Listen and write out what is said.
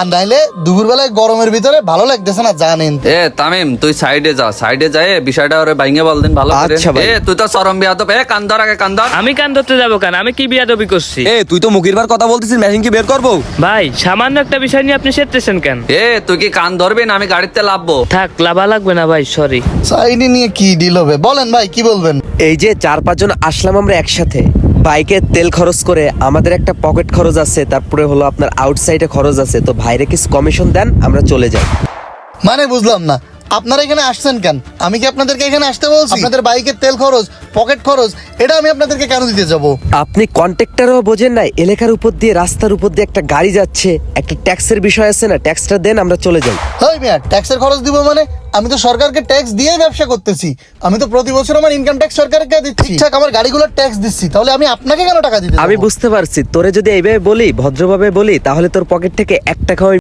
আর নাইলে দুপুরবেলায় গরমের ভিতরে ভালো লাগতেছে না, জানেন। তামিম তুই সাইডে যা, সাইডে যায় বিষয়টা ওরে ভাঙে বল দিন ভালো করে। আচ্ছা ভাই। তুই তো চরম বিয়াদব, কান ধর আগে কান ধর। আমি কান ধরতে যাবো কেন? আমি কি বিয়াদবি করছি? তুই তো মুখের বার কথা বলতেছিস, মেশিন কি বের করবো? ভাই সামান্য একটা বিষয় নিয়ে আপনি সেরতেছেন কেন? তুই কি কান ধরবি না আমি গাড়িতে লাভবো? থাক, লাভা লাগবে না ভাই, সরি। সাইডে নিয়ে কি ডিল হবে বলেন ভাই, কি বলবেন? এই যে 4-5 জন আসলাম আমরা একসাথে, বাইকে তেল খরচ করে আমাদের একটা পকেট খরচ আছে, তারপরে হলো আপনার আউটসাইডে খরচ আছে, তো ভাইরে কিছু কমিশন দেন, আমরা চলে যাই। মানে বুঝলাম না, আপনারা এখানে আসছেন কেন? আমি কি আপনাদেরকে এখানে আসতে বলছি? আপনাদের বাইকের তেল খরচ, পকেট খরচ, এটা আমি আপনাদেরকে কেন দিতে যাব? আপনি কন্ট্রাক্টরও বোঝেন না, এলাকার উপর দিয়ে রাস্তার উপর দিয়ে একটা গাড়ি যাচ্ছে, একটা ট্যাক্সের বিষয় আছে না, ট্যাক্সটা দেন, আমরা চলে যাই। ওই মিয়া, ট্যাক্সের খরচ দিব মানে? আমি তো সরকারকে ট্যাক্স দিয়ে ব্যবসা করতেছি। আমি তো প্রতি বছর আমার ইনকাম ট্যাক্স সরকারকে দিচ্ছি, ঠিকঠাক আমার গাড়িগুলোর ট্যাক্স দিচ্ছি, তাহলে আমি আপনাকে কেন টাকা দিতে আমি যাবো? বুঝতে পারছি, তোরে যদি এইভাবে বলি, ভদ্রভাবে বলি, তাহলে তোর পকেট থেকে 1 টাকাও